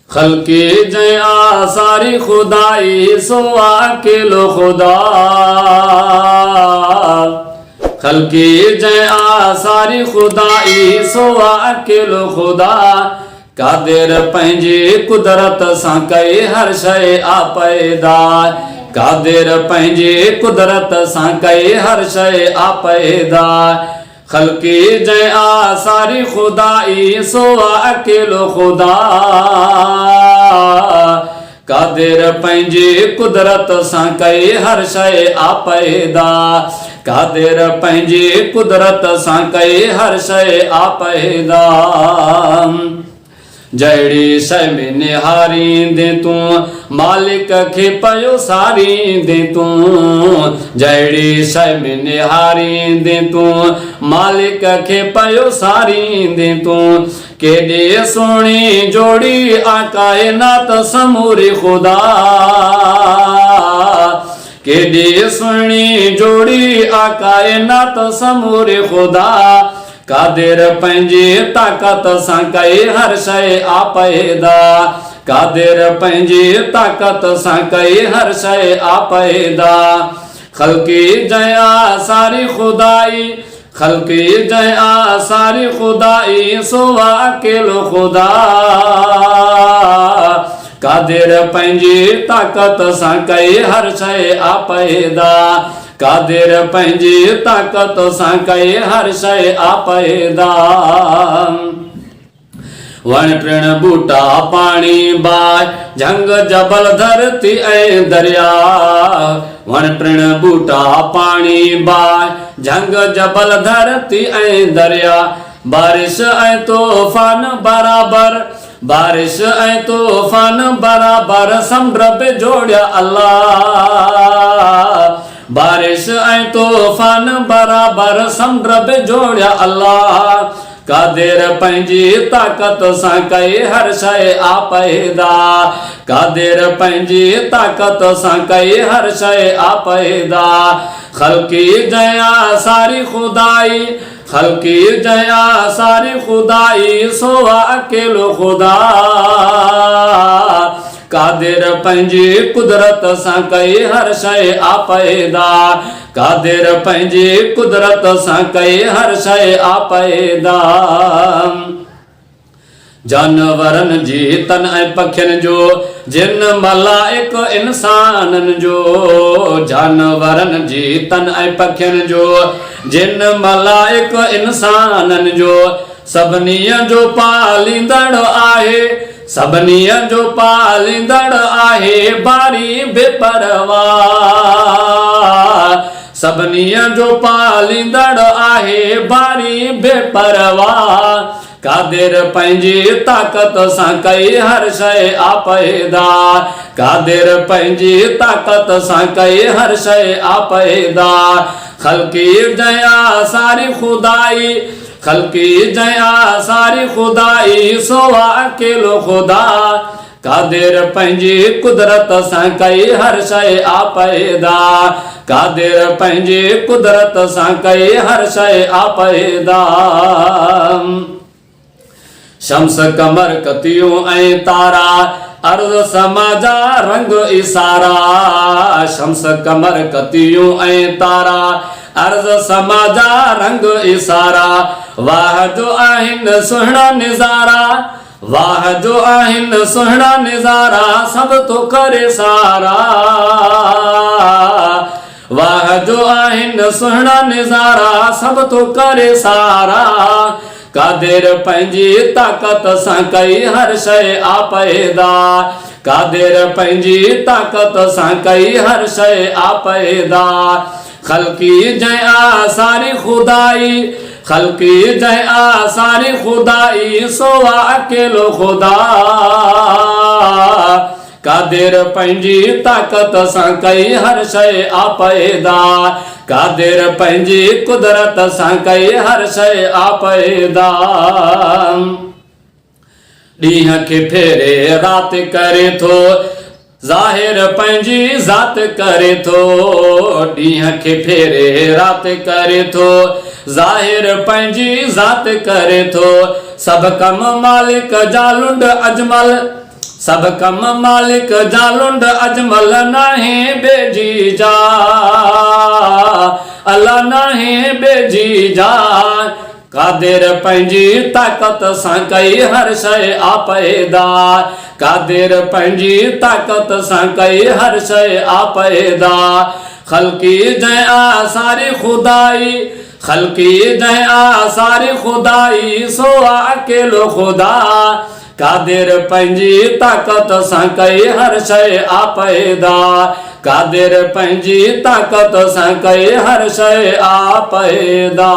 खल्की जया सारी खुदाई सो अकेलो खुदा। खल्की जया सारी खुदाई सो अकेलो खुदा। कादिर पंहिंजी कुदरत सां कई हर शइ आ पैदा। कादिर पंहिंजी कुदरत सां कई हर शइ आ पैदा। खल्की जया सारी खुदाई सो अकेलो खुदा। कादिर पंहिंजी कुदरत सां कई हर शइ आ पैदा। कादिर पंहिंजी कुदरत सां कई हर शइ आ पैदा। जहिड़ी शइ में निहारींदे तूं मालिक खे पयो सारींदे तूं। जहिड़ी शइ में निहारींदे तूं मालिक खे पयो सारींदे तूं। केॾे सुहिणी जोड़ी आ काइनात समूरी खुदा। केॾी सुहिणी जोड़ी आ काइनात समूरी खुदा। कादिर पंहिंजी ताक़त सां कई हर शइ आ पैदा। कादिर पंहिंजी ताक़त सां कई हर शइ आ पैदा। खल्की जया सारी खुदाई। खल्की जया सारी खुदाई सो अकेलो खुदा। कादिर पंहिंजी ताक़त सां कई हर शइ आ पैदा। कादिर पंहिंजी ताक़त सां कई हर शइ आ पैदा। वण टिण बूटा पाणी बाय झंग जबल धरती ऐं दरिया। वण टिण बूटा पाणी बाय झंग जबल धरती ऐं दरिया। बारिश ऐं तूफान बराबर। बारिश ऐं तूफान बराबर समुंड पे जोड़िया अल्लाह। बारिश ऐं तूफान बराबर समुंड पे जोड़िया अल्लाह। कादिर पंहिंजी ताक़त सां कई हर शइ आ पैदा। कादिर पंहिंजी ताक़त सां कई हर शइ आ पैदा। खल्की जया सारी खुदाई। खल्की जया सारी खुदाई सो अकेलो खुदा। कादिर पंहिंजी कुदरत सां कई हर शइ आ पैदा। कादिर पंहिंजी कुदरत सां कई हर शइ आ पैदा। जानवरनि जी तन ऐं पखियुनि जो जिन मलाइक इंसाननि जो। जानवरनि जी तन ऐं पखियुनि जो जिन मलाइक इंसाननि जो। सभिनी जो पालींदड़ आहे। सभिनी जो पालींदड़ आहे बारी बेपरवाह। सभिनी जो पालींदड़ आहे बारी बेपरवाह। कादिर पंहिंजी ताक़त सां कई हर शइ आ पैदा। कादिर पंहिंजी ताक़त सां कई हर शइ आ पैदा। खल्की जया सारी खुदाई। खल्की जया सारी खुदाई सो अकेलो खुदा। कादिर पंहिंजी कुदरत सां कई हर शइ आ पैदा। कादिर पंहिंजी कुदरत सां कई हर शइ आ पैदा। शम्स कमर कतियूं ऐं तारा अर्ज़ समाजा रंग इसारा। शम्स कमर कतियूं ऐं तारा अर्ज़ समाजा रंग इसारा। वाह जो आहिनि सुहिणा निज़ारा। वाह जो आहिनि सुहिणा निज़ारा सब तो करे सारा। वाह जो आहिनि सुहिणा निज़ारा सब तो करे सारा। कादिर पंहिंजी ताक़त सां कई हर शइ आ पैदा। कादिर पंहिंजी ताक़त सां कई हर शइ आ पैदा। खल्की जया सारी खुदाई। खल्की जया सारी खुदाई सो अकेलो खुदा। कादिर पंहिंजी ताक़त सां कई हर शइ आ पैदा। कादिर पंहिंजी कुदरत सां कई हर शइ आ पैदा। ॾींहं खे फेरे राति करे थो ज़ाहिर पंहिंजी ज़ात करे थो। ॾींहं खे फेरे राति करे थो ज़ाहिर पंहिंजी ज़ात करे थो। सब कम मालिक जा लुंड अजमल। सब कम मालिक जालुंड अजमल नाही बेजी जा, अल्लाह नाही बेजी जा। कादिर पंहिंजी ताक़त सां कई हर शइ आ पैदा, कादिर पंहिंजी ताक़त सां कई हर शइ आ पैदा। ख़ल्क़ी जंहिं आसारी खुदाई, ख़ल्क़ी जंहिं आसारी खुदाई, सो अकेलो खुदा। कादिर पंहिंजी ताक़त सां कई हर शइ आ पैदा, कादिर पंहिंजी ताक़त सां कई हर शइ आ पैदा।